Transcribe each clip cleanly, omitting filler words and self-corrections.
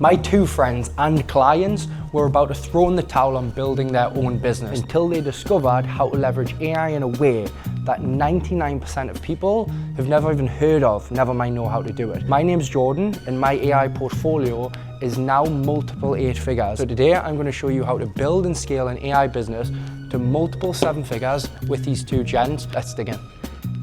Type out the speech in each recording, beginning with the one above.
My two friends and clients were about to throw in the towel on building their own business until they discovered how to leverage AI in a way that 99% of people have never even heard of, never mind know how to do it. My name's Jordan and my AI portfolio is now multiple 8 figures. So today I'm going to show you how to build and scale an AI business to multiple 7 figures with these two gents. Let's dig in.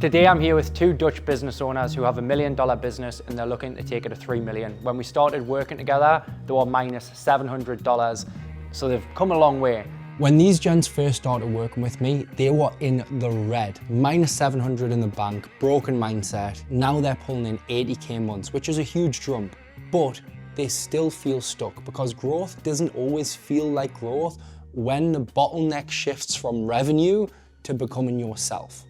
Today I'm here with two Dutch business owners who have $1 million business and they're looking to take it to 3 million. When we started working together, they were minus $700, so they've come a long way. When these gents first started working with me, they were in the red, minus 700 in the bank, broken mindset. Now they're pulling in 80K months, which is a huge jump, but they still feel stuck because growth doesn't always feel like growth when the bottleneck shifts from revenue to becoming yourself.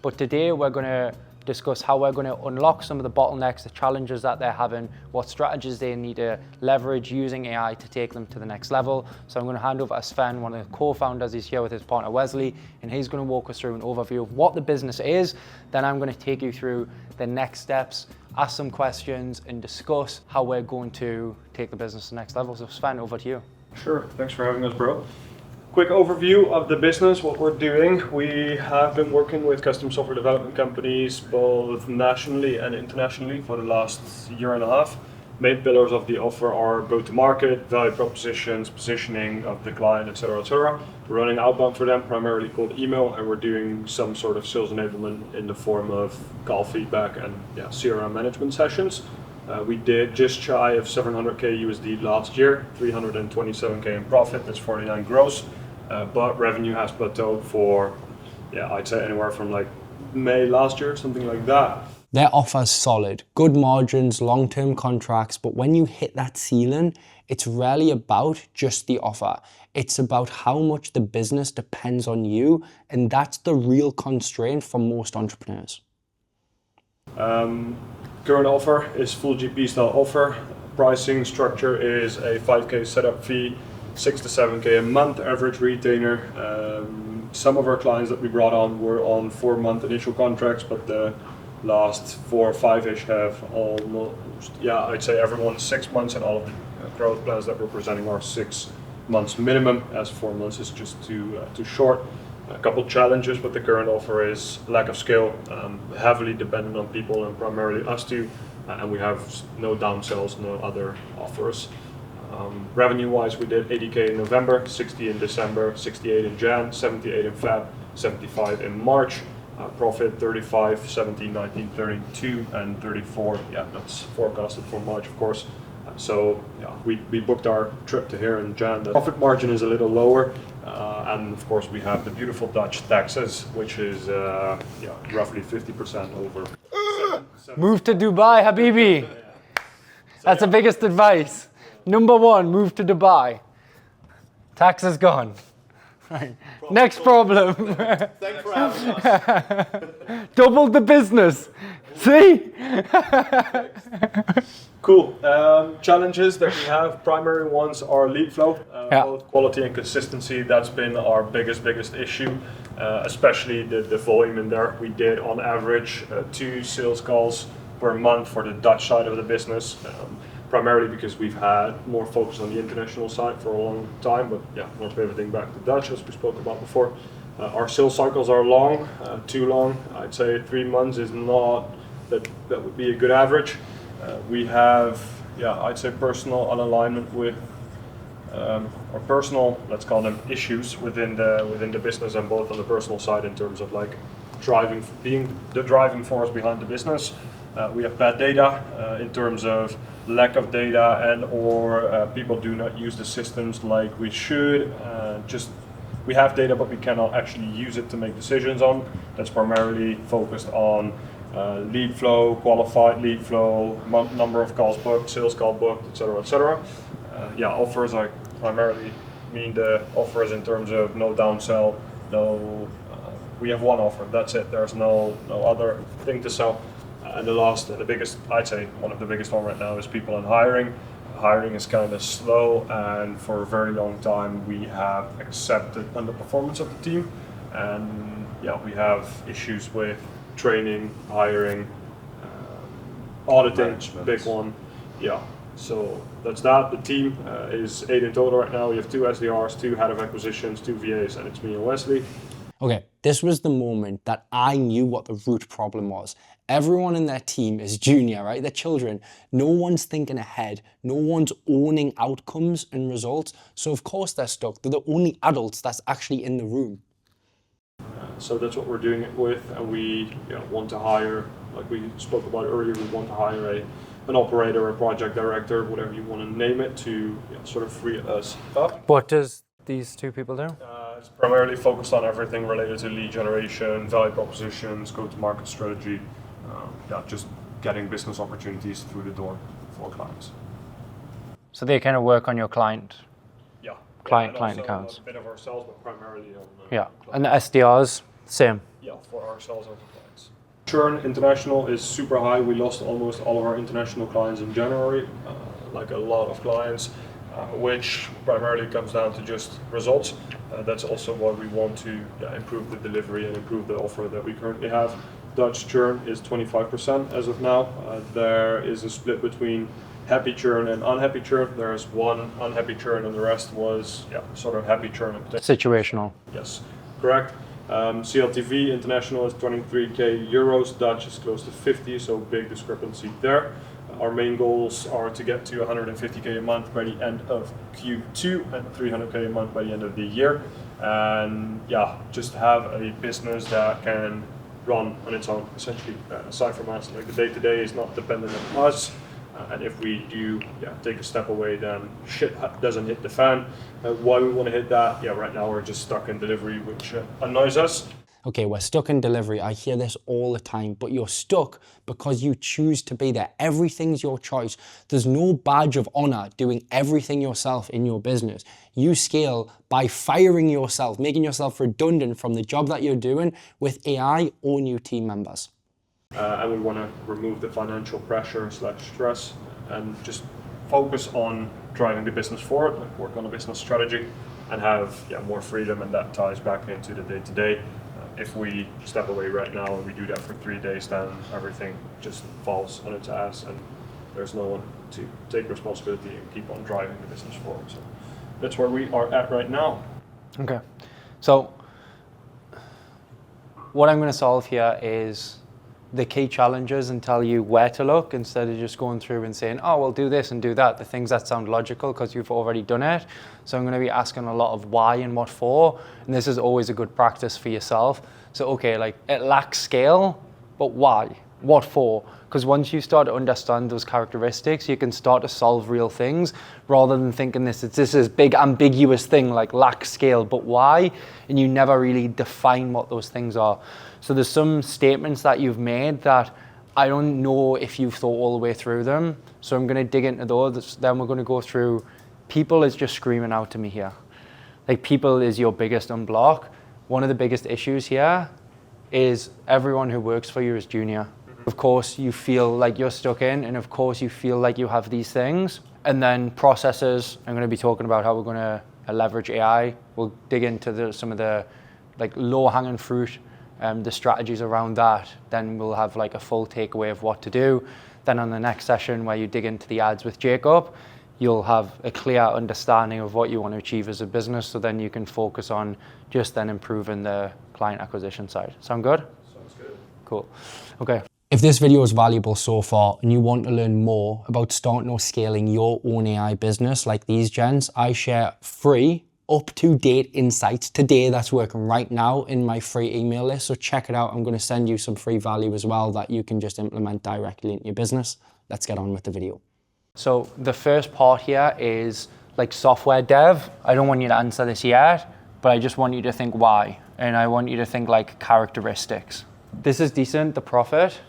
But today we're going to discuss how we're going to unlock some of the bottlenecks, the challenges that they're having, what strategies they need to leverage using AI to take them to the next level. So I'm going to hand over to Sven, one of the co-founders. He's here with his partner Wesley, and he's going to walk us through an overview of what the business is. Then I'm going to take you through the next steps, ask some questions, and discuss how we're going to take the business to the next level. So Sven, over to you. Sure, thanks for having us, bro. Quick overview of the business, what we're doing. We have been working with custom software development companies both nationally and internationally for the last year and a half. Main pillars of the offer are go-to-market, value propositions, positioning of the client, etc., etc. We're running outbound for them, primarily called email, and we're doing some sort of sales enablement in the form of call feedback and CRM management sessions. We did just shy of 700K USD last year, 327K in profit, that's 49 gross. But revenue has plateaued for, I'd say anywhere from like May last year, something like that. Their offer's solid, good margins, long-term contracts, but when you hit that ceiling, it's rarely about just the offer. It's about how much the business depends on you, and that's the real constraint for most entrepreneurs. Current offer is full GP style offer. Pricing structure is a 5K setup fee, 6 to 7K a month average retainer. Some of our clients that we brought on were on 4-month initial contracts, but the last 4 or 5-ish have almost, I'd say everyone's 6 months, and all of the growth plans that we're presenting are 6 months minimum, as 4 months is just too short. A couple challenges with the current offer is lack of scale, heavily dependent on people and primarily us two, and we have no downsells, no other offers. Revenue-wise, we did 80K in November, 60 in December, 68 in Jan, 78 in Feb, 75 in March. Profit 35, 17, 19, 32, and 34. That's forecasted for March, of course. So we booked our trip to here in Jan. The profit margin is a little lower, and of course we have the beautiful Dutch taxes, which is roughly 50% over. Move to Dubai, Habibi. That's the biggest advice. Number 1, move to Dubai. Tax is gone. Right. Next problem. Thanks for having us. Double the business. See? Cool. Challenges that we have, primary ones are lead flow, both quality and consistency. That's been our biggest issue, especially the volume in there. We did on average 2 sales calls per month for the Dutch side of the business. Primarily because we've had more focus on the international side for a long time, but we're pivoting back to Dutch as we spoke about before. Our sales cycles are long, too long. I'd say 3 months is not, that would be a good average. We have, I'd say personal unalignment with, or personal, let's call them issues within the business, and both on the personal side in terms of like being the driving force behind the business. We have bad data in terms of lack of data and or people do not use the systems like we should. We have data, but we cannot actually use it to make decisions on. That's primarily focused on lead flow, qualified lead flow, number of calls booked, sales call booked, etc., etc. Offers I primarily mean the offers in terms of no downsell, no. We have 1 offer. That's it. There's no other thing to sell. And the biggest, I'd say one of the biggest one right now is people and hiring. Hiring is kind of slow, and for a very long time we have accepted underperformance of the team, and we have issues with training, hiring, auditing, big one. So that's that. The team is 8 in total right now. We have 2 SDRs, 2 head of acquisitions, 2 VAs, and it's me and Wesley. Okay, this was the moment that I knew what the root problem was. Everyone in their team is junior, right? They're children. No one's thinking ahead. No one's owning outcomes and results. So of course they're stuck. They're the only adults that's actually in the room. So that's what we're doing it with, and we want to hire, like we spoke about earlier, we want to hire an operator, a project director, whatever you want to name it, to sort of free us up. What does these 2 people do? It's primarily focused on everything related to lead generation, value propositions, go-to-market strategy, just getting business opportunities through the door for clients. So they kind of work on your client Client accounts. A bit of ourselves, but primarily on Yeah, and the SDRs, same. Yeah, for ourselves and for clients. Churn international is super high. We lost almost all of our international clients in January, like a lot of clients, which primarily comes down to just results. That's also why we want to improve the delivery and improve the offer that we currently have. Dutch churn is 25% as of now. There is a split between happy churn and unhappy churn. There's 1 unhappy churn and the rest was sort of happy churn. Situational. Yes, correct. CLTV international is 23k euros, Dutch is close to 50, so big discrepancy there. Our main goals are to get to 150k a month by the end of Q2 and 300k a month by the end of the year. And just have a business that can run on its own, essentially. Aside from us, like the day-to-day is not dependent on us. And if we do take a step away, then shit doesn't hit the fan. Why we want to hit that? Right now we're just stuck in delivery, which annoys us. Okay, we're stuck in delivery. I hear this all the time, but you're stuck because you choose to be there. Everything's your choice. There's no badge of honor doing everything yourself in your business. You scale by firing yourself, making yourself redundant from the job that you're doing with AI or new team members. And we want to remove the financial pressure / stress and just focus on driving the business forward, like work on a business strategy and have more freedom, and that ties back into the day-to-day. If we step away right now and we do that for 3 days, then everything just falls on its ass and there's no one to take responsibility and keep on driving the business forward. So that's where we are at right now. Okay, so what I'm going to solve here is the key challenges and tell you where to look instead of just going through and saying, oh, we'll do this and do that, the things that sound logical because you've already done it. So I'm going to be asking a lot of why and what for, and this is always a good practice for yourself. So okay, like it lacks scale, but why? What for? Because once you start to understand those characteristics, you can start to solve real things rather than thinking this is big ambiguous thing like lacks scale, but why? And you never really define what those things are. So there's some statements that you've made that I don't know if you've thought all the way through them. So I'm going to dig into those. Then we're going to go through people is just screaming out to me here. Like people is your biggest unblock. One of the biggest issues here is everyone who works for you is junior. Of course, you feel like you're stuck in, and of course, you feel like you have these things. And then processes, I'm going to be talking about how we're going to leverage AI. We'll dig into some of the like low-hanging fruit, the strategies around that. Then we'll have like a full takeaway of what to do. Then on the next session where you dig into the ads with Jacob, you'll have a clear understanding of what you want to achieve as a business. So then you can focus on just then improving the client acquisition side. Sound good? Sounds good. Cool. Okay. If this video is valuable so far and you want to learn more about starting or scaling your own AI business like these gents, I share free, up-to-date insights today that's working right now in my free email list. So check it out. I'm going to send you some free value as well that you can just implement directly into your business. Let's get on with the video. So the first part here is like software dev. I don't want you to answer this yet, but I just want you to think why. And I want you to think like characteristics. This is decent, the profit.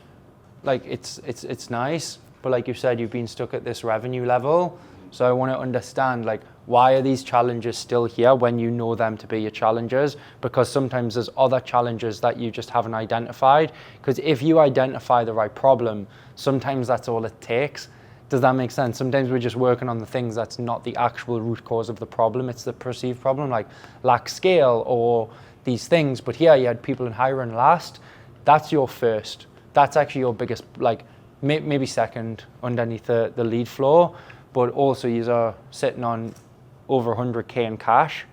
Like it's nice, but like you said, you've been stuck at this revenue level. So I want to understand like why are these challenges still here when you know them to be your challenges? Because sometimes there's other challenges that you just haven't identified. Because if you identify the right problem, sometimes that's all it takes. Does that make sense? Sometimes we're just working on the things that's not the actual root cause of the problem. It's the perceived problem, like lack scale or these things. But here you had people in hiring last. That's your first. That's actually your biggest, like maybe second underneath the lead flow. but also you are sitting on over 100K in cash,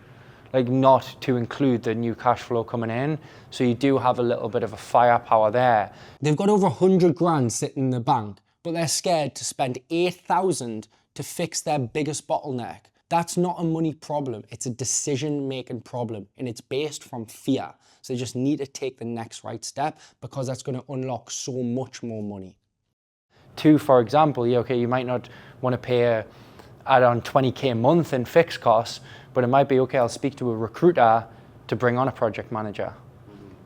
like not to include the new cash flow coming in. So you do have a little bit of a firepower there. They've got over 100 grand sitting in the bank, but they're scared to spend 8,000 to fix their biggest bottleneck. That's not a money problem, it's a decision-making problem, and it's based from fear. So they just need to take the next right step because that's going to unlock so much more money. Two, for example, okay, you might not want to pay add-on 20K a month in fixed costs, but it might be, okay, I'll speak to a recruiter to bring on a project manager,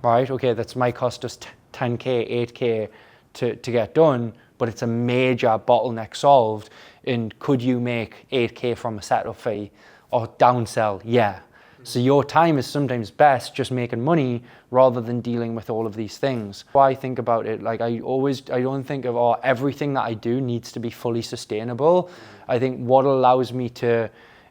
right? Okay, that's might cost us 10K, 8K to get done, but it's a major bottleneck solved. And could you make 8K from a setup fee or downsell? Yeah. So your time is sometimes best just making money rather than dealing with all of these things. Why I think about it, like I don't think of, oh, everything that I do needs to be fully sustainable. I think what allows me to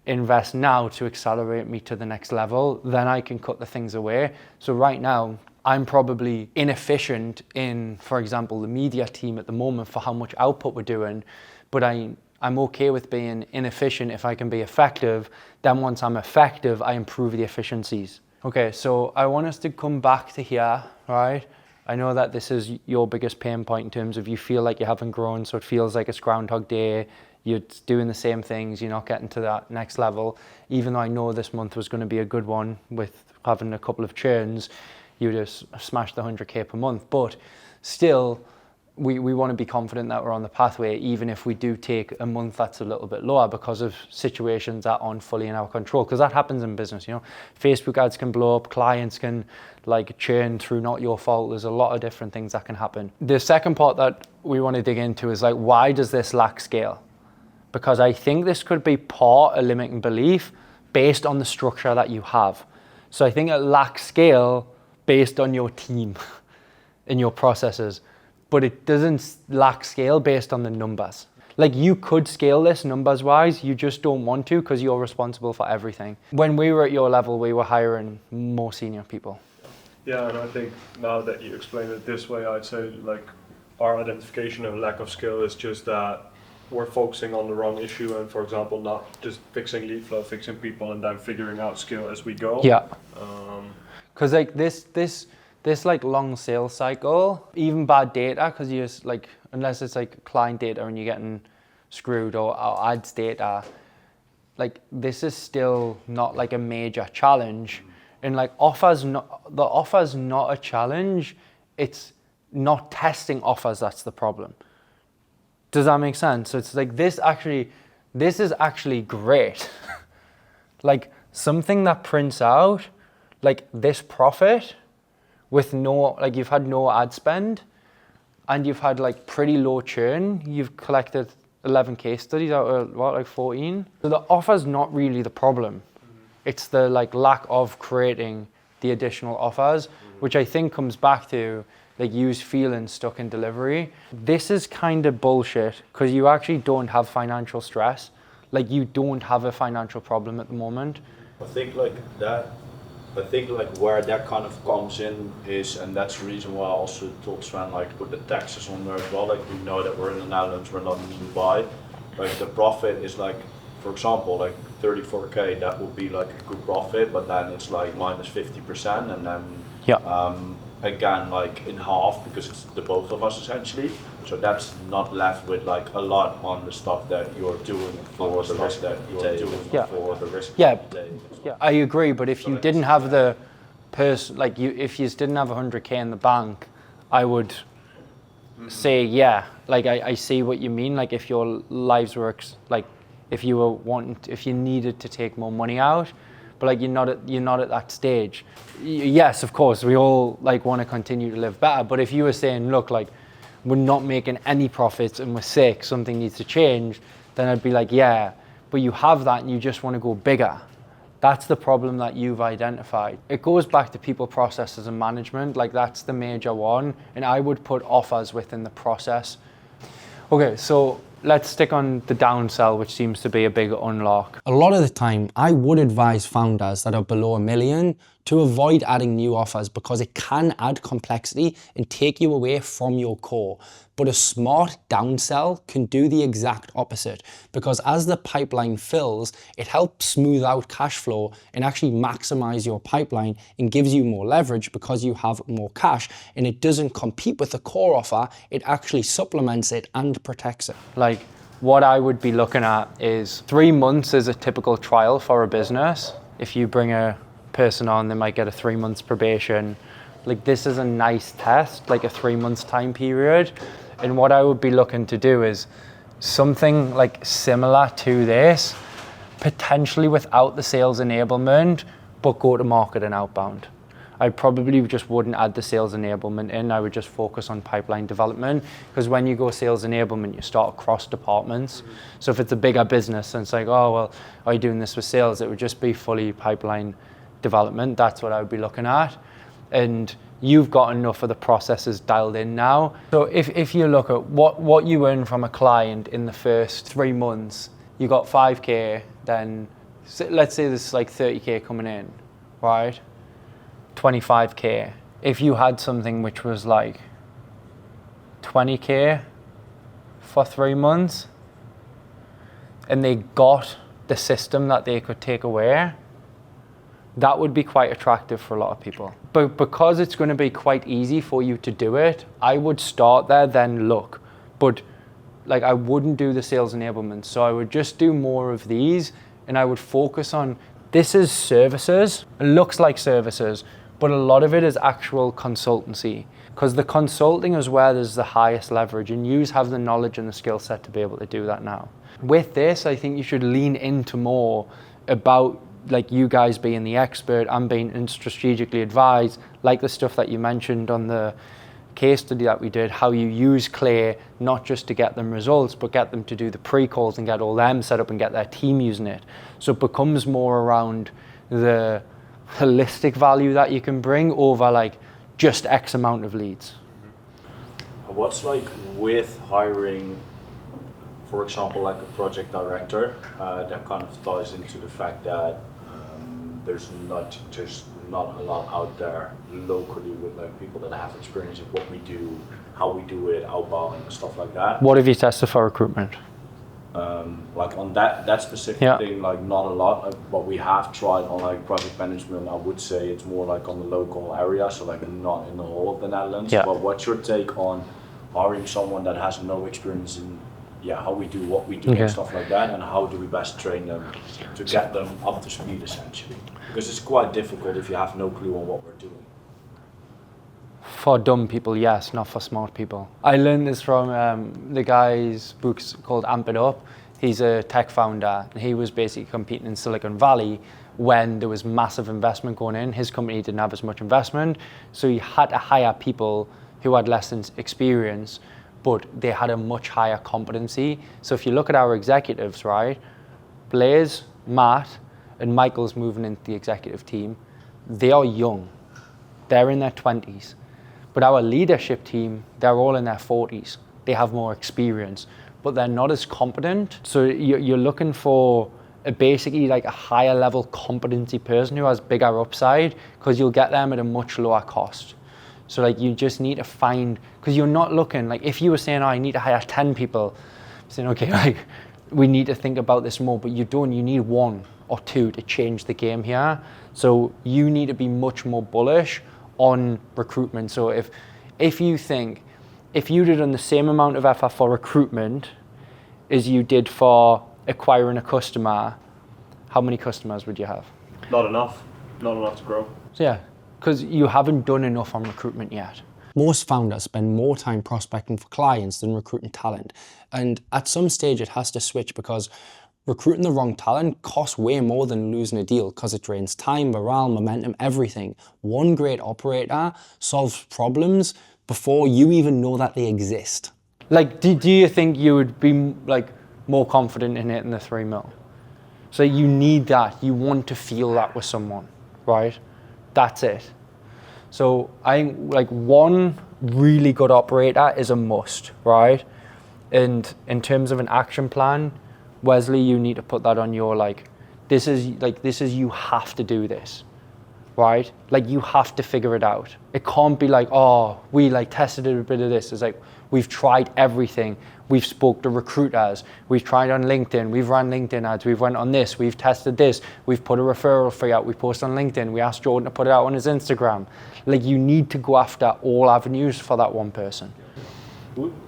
invest now to accelerate me to the next level, then I can cut the things away. So right now, I'm probably inefficient in, for example, the media team at the moment for how much output we're doing, but I'm okay with being inefficient if I can be effective. Then once I'm effective, I improve the efficiencies. Okay, so I want us to come back to here, right? I know that this is your biggest pain point in terms of you feel like you haven't grown, so it feels like it's Groundhog Day. You're doing the same things, you're not getting to that next level. Even though I know this month was going to be a good one with having a couple of churns, you just smashed the 100K per month. But still, we want to be confident that we're on the pathway, even if we do take a month that's a little bit lower because of situations that aren't fully in our control. Because that happens in business, you know. Facebook ads can blow up, clients can like churn through not your fault. There's a lot of different things that can happen. The second part that we want to dig into is like, why does this lack scale? Because I think this could be part a limiting belief based on the structure that you have. So I think it lacks scale based on your team and your processes, but it doesn't lack scale based on the numbers. Like you could scale this numbers wise, you just don't want to because you're responsible for everything. When we were at your level, we were hiring more senior people. Yeah, and I think now that you explain it this way, I'd say like our identification of lack of skill is just that we're focusing on the wrong issue, and for example, not just fixing lead flow, fixing people, and then figuring out skill as we go. Yeah. Because like this like long sales cycle, even bad data, because you just like, unless it's like client data and you're getting screwed or ads data, like this is still not like a major challenge. And like the offer's not a challenge. It's not testing offers that's the problem. Does that make sense? So it's like this is actually great. Like something that prints out like this profit with no, like you've had no ad spend and you've had like pretty low churn. You've collected 11 case studies out of what, like 14? So the offer's not really the problem. It's the like lack of creating the additional offers, which I think comes back to like you feeling stuck in delivery. This is kind of bullshit because you actually don't have financial stress. Like you don't have a financial problem at the moment. I think like where that kind of comes in is, and that's the reason why I also told Sven like put the taxes on there as well. Like we know that we're in the Netherlands, we're not in Dubai. Like the profit is like, for example, like 34K, that would be like a good profit, but then it's like minus 50%, and then again like in half because it's the both of us essentially. So that's not left with like a lot on the stuff that you're doing for the risk that you're doing for the risk. Yeah, I agree. But if you didn't have the if you didn't have 100K in the bank, I would say like I see what you mean. Like if your lives were like if you needed to take more money out, but like you're not at that stage. Yes, of course, we all like want to continue to live better. But if you were saying, look, like we're not making any profits and we're sick, something needs to change, then I'd be like, yeah, but you have that and you just want to go bigger. That's the problem that you've identified. It goes back to people, processes, and management. Like that's the major one. And I would put offers within the process. Okay, so let's stick on the downsell, which seems to be a big unlock. A lot of the time, I would advise founders that are below $1 million to avoid adding new offers because it can add complexity and take you away from your core. But a smart downsell can do the exact opposite, because as the pipeline fills, it helps smooth out cash flow and actually maximize your pipeline and gives you more leverage because you have more cash, and it doesn't compete with the core offer, it actually supplements it and protects it. Like, what I would be looking at is 3 months is a typical trial for a business. If you bring a person on, they might get a 3 months probation. Like, this is a nice test, like a 3 months time period. And what I would be looking to do is something like similar to this, potentially without the sales enablement, but go to market and outbound. I probably just wouldn't add the sales enablement in. I would just focus on pipeline development, because when you go sales enablement, you start across departments. So if it's a bigger business and it's like, oh, well, are you doing this with sales? It would just be fully pipeline development. That's what I would be looking at. And you've got enough of the processes dialed in now. So if you look at what you earn from a client in the first 3 months, you got 5K, then let's say there's like 30K coming in, right? 25K. If you had something which was like 20K for 3 months and they got the system that they could take away, that would be quite attractive for a lot of people. But because it's going to be quite easy for you to do it, I would start there, then look. But like, I wouldn't do the sales enablement. So I would just do more of these, and I would focus on, this is services. It looks like services, but a lot of it is actual consultancy, because the consulting is where there's the highest leverage, and you have the knowledge and the skill set to be able to do that now. With this, I think you should lean into more about like you guys being the expert and being strategically advised, like the stuff that you mentioned on the case study that we did, how you use Clay not just to get them results, but get them to do the pre-calls and get all them set up and get their team using it. So it becomes more around the holistic value that you can bring over like just X amount of leads. What's like with hiring, for example, like a project director, that kind of ties into the fact that there's not a lot out there locally with like people that have experience in what we do, how we do it, outbound and stuff like that. What have you tested for recruitment? Like on that specific thing, like not a lot. What we have tried on like project management, I would say it's more like on the local area, so like not in the whole of the Netherlands. Yeah. But what's your take on hiring someone that has no experience in how we do what we do and stuff like that, and how do we best train them to get them up to speed essentially? Because it's quite difficult if you have no clue on what we're doing. For dumb people, yes, not for smart people. I learned this from the guy's books called Amp It Up. He's a tech founder, and he was basically competing in Silicon Valley when there was massive investment going in. His company didn't have as much investment, so he had to hire people who had less experience, but they had a much higher competency. So if you look at our executives, right, Blaze, Matt, and Michael's moving into the executive team, they are young. They're in their 20s. But our leadership team, they're all in their 40s. They have more experience, but they're not as competent. So you're looking for basically like a higher level competency person who has bigger upside, because you'll get them at a much lower cost. So like you just need to find, because you're not looking, like if you were saying, oh, I need to hire 10 people, saying, okay, like we need to think about this more, but you don't, you need 1 or 2 to change the game here. So you need to be much more bullish on recruitment. So if you think, if you'd have done the same amount of effort for recruitment as you did for acquiring a customer, how many customers would you have? Not enough to grow. So yeah, because you haven't done enough on recruitment yet. Most founders spend more time prospecting for clients than recruiting talent. And at some stage it has to switch, because recruiting the wrong talent costs way more than losing a deal, because it drains time, morale, momentum, everything. One great operator solves problems before you even know that they exist. Like, do you think you would be like more confident in hitting the 3 mil? So you need that. You want to feel that with someone, right? That's it. So I think like one really good operator is a must, right? And in terms of an action plan, Wesley, you need to put that on your this is you have to do this, right? Like you have to figure it out. It can't be like, oh, we tested a bit of this. It's like, We've tried everything. We've spoke to recruiters. We've tried on LinkedIn. We've run LinkedIn ads. We've went on this. We've tested this. We've put a referral fee out. We post on LinkedIn. We asked Jordan to put it out on his Instagram. Like, you need to go after all avenues for that one person.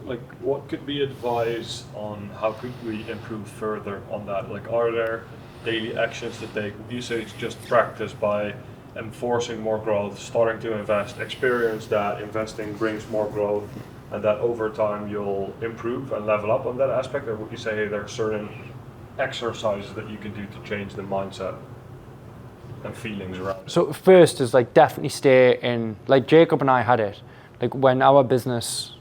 Like, what could be advised on how could we improve further on that? Like, are there daily actions to take? You say it's just practice by enforcing more growth, starting to invest, experience that investing brings more growth, and that over time you'll improve and level up on that aspect? Or would you say, hey, there are certain exercises that you can do to change the mindset and feelings around it? So first is like definitely stay in, like Jacob and I had it, like when our business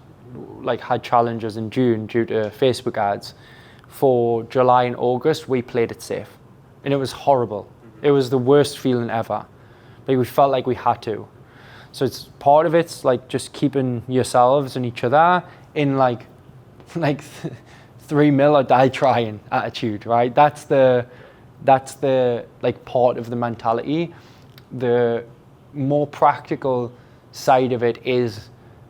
like had challenges in June due to Facebook ads, for July and August we played it safe, and it was horrible. It was the worst feeling ever. Like, we felt like we had to. So it's part of it's like just keeping yourselves and each other in like 3 mil or die trying attitude, right? That's the like part of the mentality. The more practical side of it is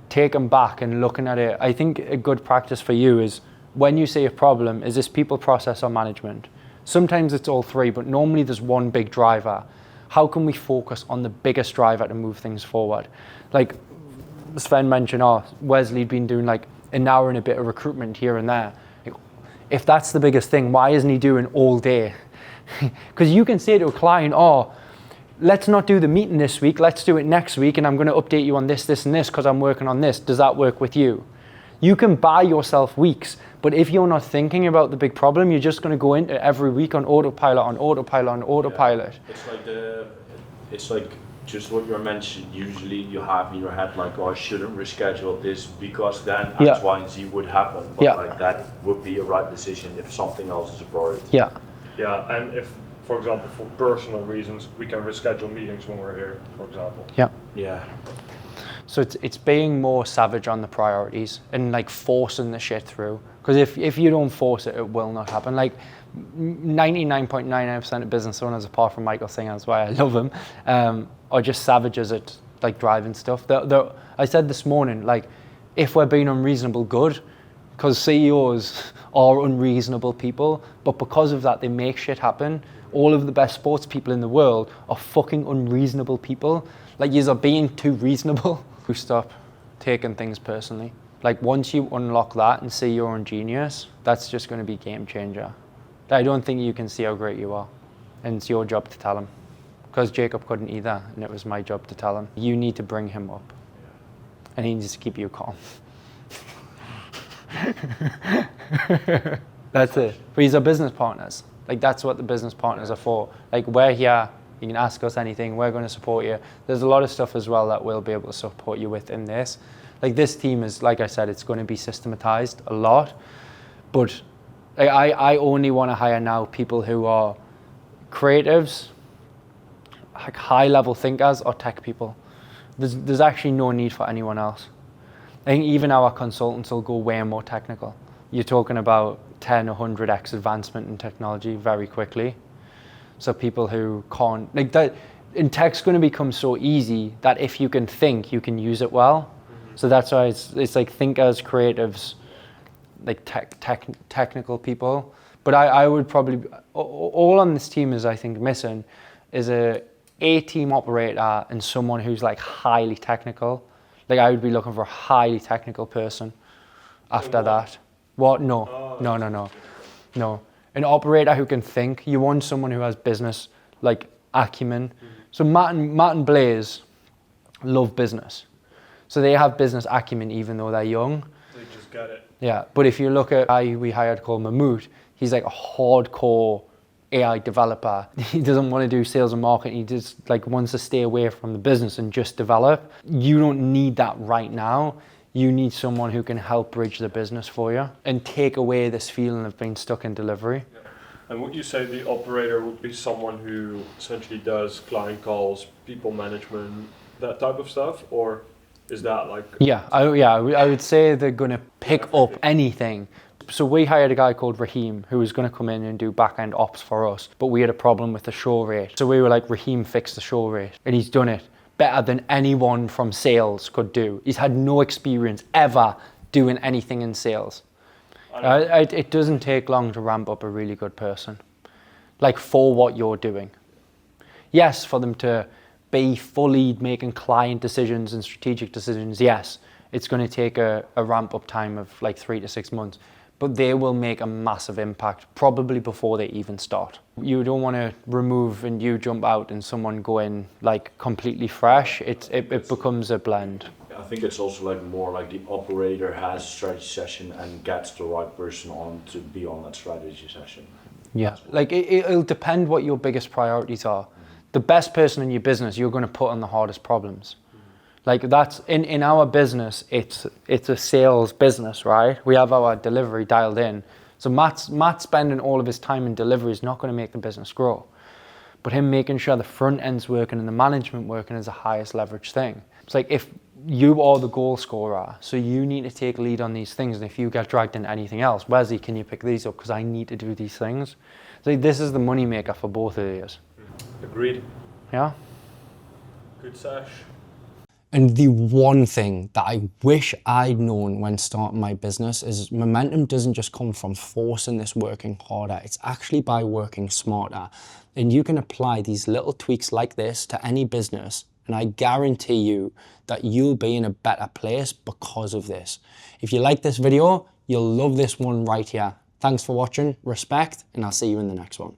taking back and looking at it. I think a good practice for you is, when you say a problem, is this people, process, or management? Sometimes it's all three, but normally there's one big driver. How can we focus on the biggest driver to move things forward? Like Sven mentioned, Wesley'd been doing like an hour and a bit of recruitment here and there. Like, if that's the biggest thing, why isn't he doing all day? Because you can say to a client, let's not do the meeting this week, let's do it next week, and I'm going to update you on this, this, and this because I'm working on this. Does that work with you? You can buy yourself weeks, but if you're not thinking about the big problem, you're just going to go into every week on autopilot, on autopilot, on autopilot. Yeah. It's like just what you mentioned. Usually you have in your head like, I shouldn't reschedule this because then X, Y, and Z would happen. But like, that would be a right decision if something else is a priority. Yeah. Yeah, and if, for example, for personal reasons, we can reschedule meetings when we're here, for example. Yeah. Yeah. So it's being more savage on the priorities and like forcing the shit through. Because if you don't force it, it will not happen. Like 99.99% of business owners, apart from Michael Singer, that's why I love him, are just savages at like driving stuff. I said this morning, like, if we're being unreasonable, good, because CEOs are unreasonable people, but because of that, they make shit happen. All of the best sports people in the world are fucking unreasonable people. Like, yous are being too reasonable. We stop taking things personally. Like, once you unlock that and see your own genius, that's just going to be game changer. I don't think you can see how great you are, and it's your job to tell him. Because Jacob couldn't either, and it was my job to tell him. You need to bring him up, and he needs to keep you calm. That's it. But these are business partners. Like, that's what the business partners are for. Like, we're here. You can ask us anything. We're going to support you. There's a lot of stuff as well that we'll be able to support you with in this. Like, this team is, like I said, it's going to be systematized a lot. But I only want to hire now people who are creatives, like high-level thinkers, or tech people. There's actually no need for anyone else. I think even our consultants will go way more technical. You're talking about 10 or 100x advancement in technology very quickly. So people who can't, like that, in tech's going to become so easy that if you can think, you can use it well. Mm-hmm. So that's why it's like thinkers, creatives, like technical people. But I would probably, all on this team is, I think, missing is a team operator and someone who's like highly technical. Like, I would be looking for a highly technical person after that. What? No. No. An operator who can think. You want someone who has business, like, acumen. Mm-hmm. So Matt and Blaze love business. So they have business acumen even though they're young. They just get it. Yeah, but if you look at a guy we hired called Mahmood, he's like a hardcore AI developer. He doesn't want to do sales and marketing. He just like wants to stay away from the business and just develop. You don't need that right now. You need someone who can help bridge the business for you and take away this feeling of being stuck in delivery. Yeah. And would you say the operator would be someone who essentially does client calls, people management, that type of stuff? Or is that like... I would say they're going to pick up anything. So we hired a guy called Raheem who was going to come in and do back-end ops for us, but we had a problem with the show rate. So we were like, Raheem, fix the show rate. And he's done it. Better than anyone from sales could do. He's had no experience ever in show rate. He's done it better than anyone from sales could do. He's had no experience ever doing anything in sales. It doesn't take long to ramp up a really good person, like for what you're doing. Yes, for them to be fully making client decisions and strategic decisions, yes, it's going to take a ramp up time of like 3 to 6 months, but they will make a massive impact probably before they even start. You don't want to remove and you jump out and someone go in like completely fresh. It becomes a blend. I think it's also like more like the operator has a strategy session and gets the right person on to be on that strategy session. Yeah, like it'll depend what your biggest priorities are. The best person in your business, you're going to put on the hardest problems. Like that's in our business, it's a sales business, right? We have our delivery dialed in. So Matt spending all of his time in delivery is not going to make the business grow. But him making sure the front end's working and the management working is the highest leverage thing. It's like if you are the goal scorer, so you need to take lead on these things. And if you get dragged into anything else, Wesley, can you pick these up? Because I need to do these things. So this is the money maker for both of these. Agreed. Yeah. Good sash. And the one thing that I wish I'd known when starting my business is momentum doesn't just come from forcing this working harder. It's actually by working smarter. And you can apply these little tweaks like this to any business. And I guarantee you that you'll be in a better place because of this. If you like this video, you'll love this one right here. Thanks for watching, respect, and I'll see you in the next one.